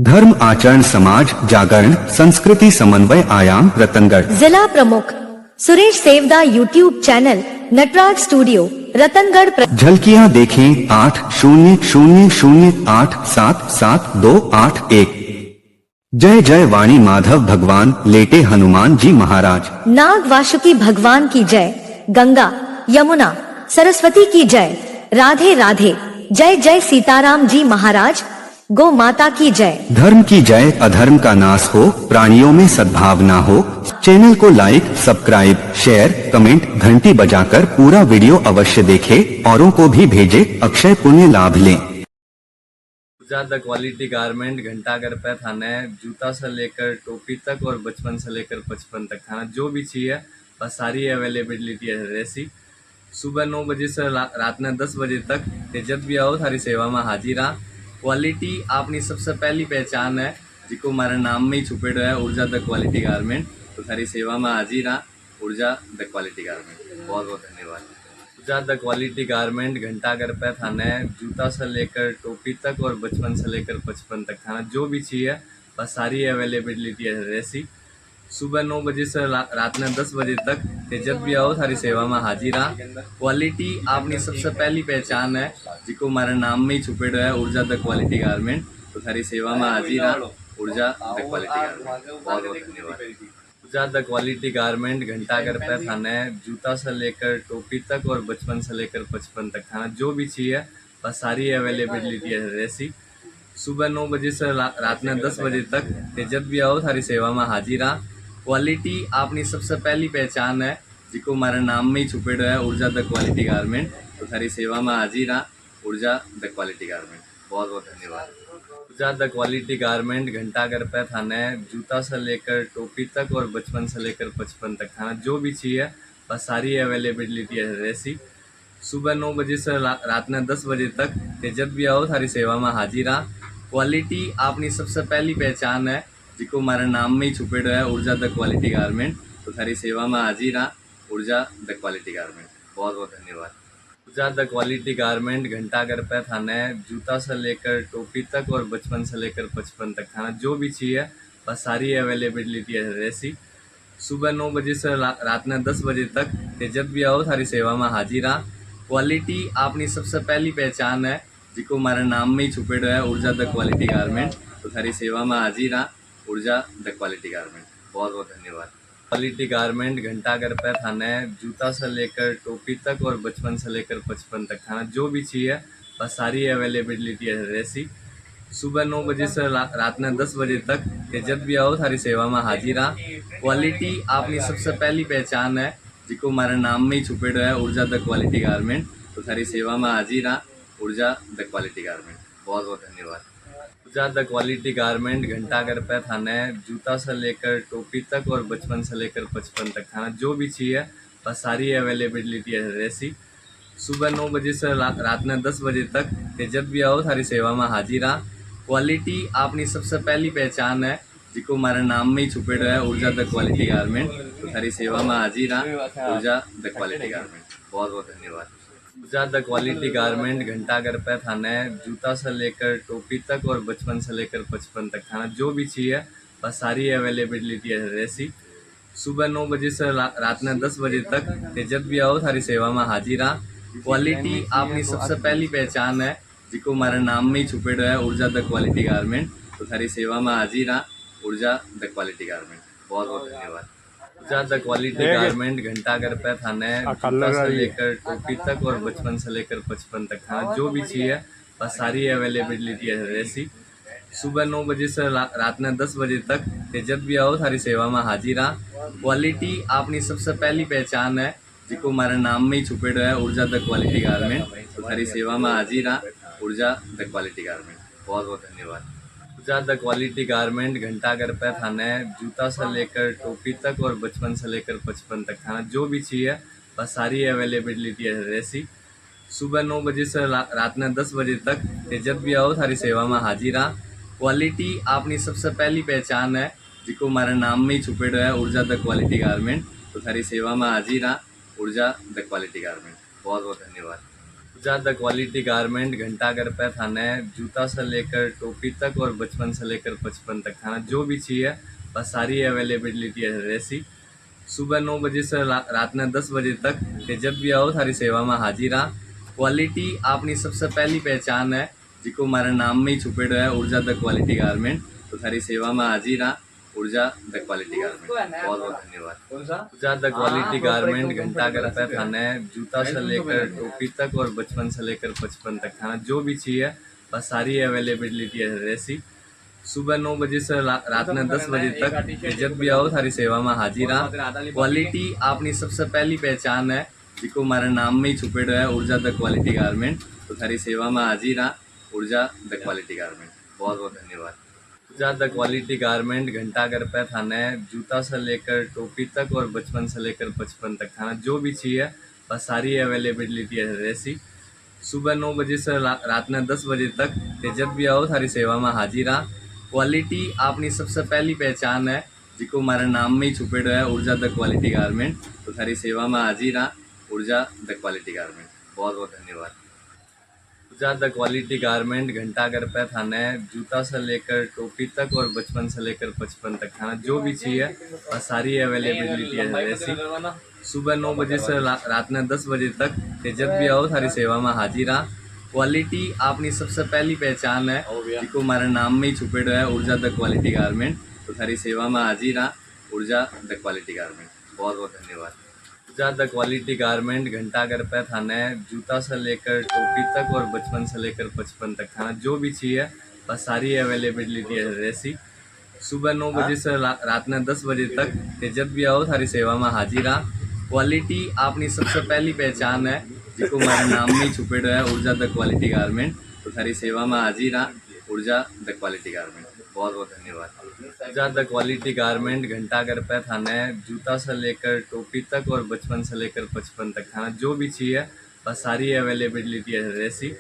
धर्म आचरण समाज जागरण संस्कृति समन्वय आयाम रतनगढ़। जिला प्रमुख Suresh Sevda YouTube channel Natraj studio Ratangarh. झलकियां देखें 8000877281। जय जय वाणी माधव भगवान लेटे हनुमान जी महाराज। नाग वासुकी भगवान की जय। गंगा यमुना सरस्वती की जय। राधे राधे। जय जय सीताराम जी महाराज। गौ माता की जय। धर्म की जय अधर्म का नाश हो, प्राणियों में सद्भावना हो। चैनल को लाइक सब्सक्राइब शेयर कमेंट घंटी बजाकर पूरा वीडियो अवश्य देखें, औरों को भी भेजे, अक्षय पुण्य लाभ लें। द क्वालिटी गारमेंट घंटाघर पे थाना है। जूता से लेकर टोपी तक और बचपन से लेकर 55 तक थाना जो भी चाहिए बस सारी अवेलेबिलिटी है रेसी। सुबह 9 बजे से रात में 10 बजे तक ते जब भी आओ थारी सेवा में हाजिर आ। क्वालिटी आपनी सबसे पहली पहचान है जिको हमारे नाम में ही छुपेड़ो है ऊर्जा द क्वालिटी गारमेंट। तो थारी सेवा में हाजिर आ ऊर्जा द क्वालिटी गारमेंट। बहुत बहुत धन्यवाद। ऊर्जा द क्वालिटी गारमेंट घंटाघर पे थाना है। जूता से लेकर टोपी तक और बचपन से लेकर 55 तक थाना जो भी चाहिए बस सारी अवेलेबिलिटी है रेसी। सुबह 9 बजे से रात में 10 बजे तक ते जब भी आओ थारी सेवा में हाजिर आ। क्वालिटी आपनी सबसे पहली पहचान है जिको हमारे नाम में ही छुपेड़ो है ऊर्जा द क्वालिटी गारमेंट। तो थारी सेवा में हाजिर आ ऊर्जा द क्वालिटी गारमेंट। बहुत बहुत धन्यवाद। ऊर्जा द क्वालिटी गारमेंट घंटाघर पे थाना है। जूता से लेकर टोपी तक और बचपन से लेकर 55 तक थाना जो भी चाहिए बस सारी अवेलेबिलिटी है रेसी। सुबह 9 बजे से रात में 10 बजे तक ते जब भी आओ थारी सेवा में हाजिर आ। क्वालिटी आपनी सबसे पहली पहचान है जिको हमारे नाम में ही छुपेड़ो है ऊर्जा द क्वालिटी गारमेंट। तो थारी सेवा में हाजिर आ ऊर्जा द क्वालिटी गारमेंट। बहुत बहुत धन्यवाद। ऊर्जा द क्वालिटी गारमेंट घंटाघर पे थाना है। जूता से लेकर टोपी तक और बचपन से लेकर 55 तक थाना जो भी चाहिए बस सारी अवेलेबिलिटी है रेसी। सुबह 9 बजे से रात में 10 बजे तक ते जब भी आओ थारी सेवा में हाजिर आ। क्वालिटी आपनी सबसे पहली पहचान है जिको हमारे नाम में ही छुपेड़ो है ऊर्जा द क्वालिटी गारमेंट। तो थारी सेवा में हाजिर आ ऊर्जा द क्वालिटी गारमेंट। बहुत बहुत धन्यवाद। ऊर्जा द क्वालिटी गारमेंट घंटाघर पे थाना है। जूता से लेकर टोपी तक और बचपन से लेकर 55 तक थाना जो भी चाहिए बस सारी अवेलेबिलिटी है रेसी। सुबह 9 बजे से रात में 10 बजे तक ते जब भी आओ थारी सेवा में हाजिर आ। क्वालिटी आपनी सबसे पहली पहचान है जिको हमारे नाम में ही छुपेड़ो है ऊर्जा द क्वालिटी गारमेंट। तो थारी सेवा में हाजिर आ ऊर्जा द क्वालिटी गारमेंट। बहुत बहुत धन्यवाद। क्वालिटी गारमेंट घंटाघर पे थाना है। जूता से लेकर टोपी तक और बचपन से लेकर 55 तक थाना जो भी चाहिए बस सारी अवेलेबिलिटी है रेसी। सुबह 9 बजे से रात में 10 बजे तक ते जब भी आओ थारी सेवा में हाजिर आ। क्वालिटी आपनी सबसे पहली पहचान है जिको हमारे नाम में ही छुपेड़ो है ऊर्जा द क्वालिटी गारमेंट। तो थारी सेवा में हाजिर आ ऊर्जा द क्वालिटी गारमेंट। बहुत बहुत धन्यवाद। ऊर्जा द क्वालिटी गारमेंट घंटाघर पे थाना है। जूता से लेकर टोपी तक और बचपन से लेकर 55 तक थाना जो भी चाहिए बस सारी अवेलेबिलिटी है रेसी। सुबह 9 बजे से रात में 10 बजे तक ते जब भी आओ थारी सेवा में हाजिर आ। क्वालिटी आपनी सबसे पहली पहचान है जिको हमारे नाम में ही छुपेड़ो है ऊर्जा द क्वालिटी गारमेंट। तो थारी सेवा में हाजिर आ ऊर्जा द क्वालिटी गारमेंट। बहुत बहुत धन्यवाद। ऊर्जा द क्वालिटी गारमेंट घंटाघर पे थाना है। जूता से लेकर टोपी तक और बचपन से लेकर 55 तक थाना जो भी चाहिए बस सारी अवेलेबिलिटी है रेसी। सुबह 9 बजे से रात में 10 बजे तक ते जब भी आओ थारी सेवा में हाजिर आ। क्वालिटी आपनी सबसे पहली पहचान है जिको हमारे नाम में ही छुपेड़ो है ऊर्जा द क्वालिटी गारमेंट। तो थारी सेवा में हाजिर आ ऊर्जा द क्वालिटी गारमेंट। बहुत बहुत धन्यवाद। ऊर्जा द क्वालिटी गारमेंट घंटाघर पे थाना है। जूता से लेकर टोपी तक और बचपन से लेकर 55 तक थाना जो भी चाहिए बस सारी अवेलेबिलिटी है रेसी। सुबह 9 बजे से रात में 10 बजे तक ते जब भी आओ थारी सेवा में हाजिर आ। क्वालिटी आपनी सबसे पहली पहचान है जिको हमारे नाम में ही छुपेड़ो है ऊर्जा द क्वालिटी गारमेंट। तो थारी सेवा में हाजिर आ ऊर्जा द क्वालिटी गारमेंट। बहुत बहुत धन्यवाद। ऊर्जा द क्वालिटी गारमेंट घंटाघर पे थाना है। जूता से लेकर टोपी तक और बचपन से लेकर 55 तक थाना जो भी चाहिए बस सारी अवेलेबिलिटी है रेसी। सुबह 9 बजे से रात में 10 बजे तक ते जब भी आओ थारी सेवा में हाजिर आ। क्वालिटी आपनी सबसे पहली पहचान है जिको हमारे नाम में ही छुपेड़ो है ऊर्जा द क्वालिटी गारमेंट। तो थारी सेवा में हाजिर आ ऊर्जा द क्वालिटी गारमेंट। बहुत बहुत धन्यवाद। ज़्यादा क्वालिटी गारमेंट घंटाघर पे थाना है, जूता से लेकर टोपी तक और बचपन से लेकर 55 तक थाना जो भी चाहिए बस सारी अवेलेबिलिटी है रहसी। सुबह 9 बजे से रात में 10 बजे तक ते जब भी आओ थारी सेवा में हाजिर आ। क्वालिटी आपनी सबसे पहली पहचान है जिको हमारे नाम में ही छुपेड़ो है ऊर्जा द क्वालिटी गारमेंट। तो थारी सेवा में हाजिर आ ऊर्जा द क्वालिटी गारमेंट। बहुत बहुत धन्यवाद। ऊर्जा द क्वालिटी गारमेंट घंटाघर पे थाना है, जूता से लेकर टोपी तक और बचपन से लेकर 55 तक थाना जो भी चाहिए बस सारी अवेलेबिलिटी है रहसी। सुबह 9 बजे से रात में 10 बजे तक जब भी आओ थारी सेवा में हाजिर आ। क्वालिटी आपनी सबसे पहली पहचान है जिको हमारे नाम में ही छुपेड़ो है ऊर्जा द क्वालिटी गारमेंट। तो थारी सेवा में हाजिर आ ऊर्जा द क्वालिटी गारमेंट। बहुत बहुत धन्यवाद। ऊर्जा द क्वालिटी गारमेंट घंटाघर पे थाना है, जूता से लेकर टोपी तक और बचपन से लेकर 55 तक थाना जो भी चाहिए बस सारी अवेलेबिलिटी है रहसी। सुबह 9 बजे से रात में 10 बजे तक जब भी आओ थारी सेवा में हाजिर आ। क्वालिटी आपनी सबसे पहली पहचान है जिको हमारे नाम में ही छुपेड़ो है ऊर्जा द क्वालिटी गारमेंट। तो थारी सेवा में हाजिर आ ऊर्जा द क्वालिटी गारमेंट। बहुत बहुत धन्यवाद। ऊर्जा द क्वालिटी गारमेंट घंटाघर पे थाना है, जूता से लेकर टोपी तक और बचपन से लेकर 55 तक थाना जो भी चाहिए बस सारी अवेलेबिलिटी है रहसी। सुबह 9 बजे से रात में 10 बजे तक जब भी आओ थारी सेवा में हाजिर आ। क्वालिटी आपनी सबसे पहली पहचान है जिको हमारे नाम में ही छुपेड़ो है ऊर्जा द क्वालिटी गारमेंट। तो थारी सेवा में हाजिर आ ऊर्जा द क्वालिटी गारमेंट। बहुत बहुत धन्यवाद। ऊर्जा द क्वालिटी गारमेंट घंटाघर पे थाना है, जूता से लेकर टोपी तक और बचपन से लेकर 55 तक थाना जो भी चाहिए बस सारी अवेलेबिलिटी है रहसी। सुबह 9 बजे से रात में 10 बजे तक जब भी आओ थारी सेवा में हाजिर आ। क्वालिटी आपनी सबसे पहली पहचान है जिको हमारे नाम में ही छुपेड़ो है ऊर्जा द क्वालिटी गारमेंट। तो थारी सेवा में हाजिर आ ऊर्जा द क्वालिटी गारमेंट। बहुत बहुत धन्यवाद। ऊर्जा द क्वालिटी गारमेंट घंटाघर पे थाना है, जूता से लेकर टोपी तक और बचपन से लेकर 55 तक थाना जो भी चाहिए बस सारी अवेलेबिलिटी है रहसी।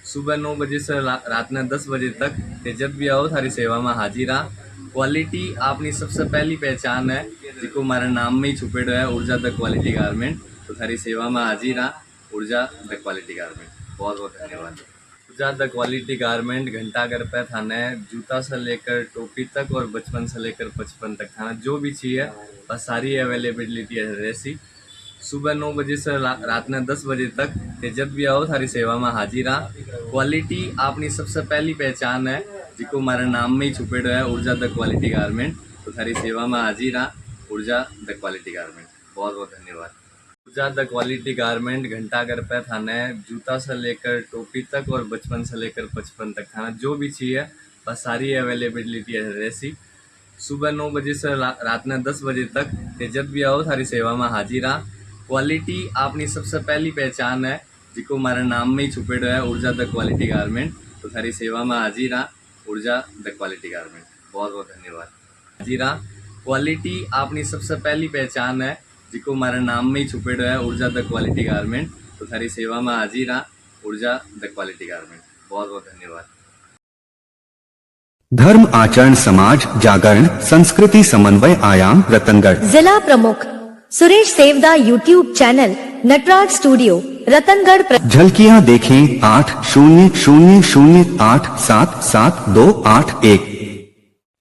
सुबह 9 बजे से रात में 10 बजे तक जब भी आओ थारी सेवा में हाजिर आ। क्वालिटी आपनी सबसे पहली पहचान है जिको हमारे नाम में ही छुपेड़ो है ऊर्जा द क्वालिटी गारमेंट। तो थारी सेवा में हाजिर आ ऊर्जा द क्वालिटी गारमेंट। बहुत बहुत धन्यवाद। ऊर्जा द क्वालिटी गारमेंट घंटाघर पे थाना है, जूता से लेकर टोपी तक और बचपन से लेकर 55 तक थाना जो भी चाहिए बस सारी अवेलेबिलिटी है रहसी। सुबह 9 बजे से रात में 10 बजे तक जब भी आओ थारी सेवा में हाजिर आ। क्वालिटी आपनी सबसे पहली पहचान है जिको हमारे नाम में ही छुपेड़ो है ऊर्जा द क्वालिटी गारमेंट। तो थारी सेवा में हाजिर आ ऊर्जा द क्वालिटी गारमेंट। बहुत बहुत धन्यवाद। ऊर्जा द क्वालिटी गारमेंट घंटाघर पे थाना है, जूता से लेकर टोपी तक और बचपन से लेकर 55 तक थाना जो भी चाहिए बस सारी अवेलेबिलिटी है रहसी। सुबह 9 बजे से रात में 10 बजे तक जब भी आओ थारी सेवा में हाजिर आ। क्वालिटी आपनी सबसे पहली पहचान है जिको हमारे नाम में ही छुपेड़ो है ऊर्जा द क्वालिटी गारमेंट। तो थारी सेवा में हाजिर आ ऊर्जा द क्वालिटी गारमेंट। बहुत बहुत धन्यवाद। हाजिर आ। क्वालिटी आपनी सबसे पहली पहचान है जिको हमारे नाम में ही छुपेड़ो है ऊर्जा द क्वालिटी गारमेंट। तो थारी सेवा में हाजिर आ ऊर्जा द क्वालिटी गारमेंट। बहुत बहुत धन्यवाद। धर्म आचरण समाज जागरण संस्कृति समन्वय आयाम रतनगढ़। जिला प्रमुख Suresh Sevda YouTube channel Natraj studio Ratangarh. झलकियां देखें 8000877281।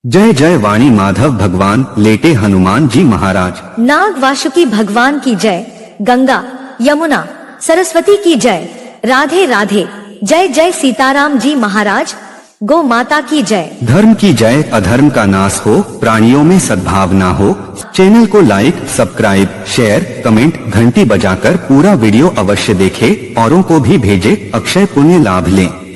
जय जय वाणी माधव भगवान लेटे हनुमान जी महाराज। नाग वासुकी भगवान की जय। गंगा यमुना सरस्वती की जय। राधे राधे। जय जय सीताराम जी महाराज। गौ माता की जय। धर्म की जय अधर्म का नाश हो, प्राणियों में सद्भावना हो। चैनल को लाइक सब्सक्राइब शेयर कमेंट घंटी बजाकर पूरा वीडियो अवश्य देखें, औरों को भी भेजें, अक्षय पुण्य लाभ लें।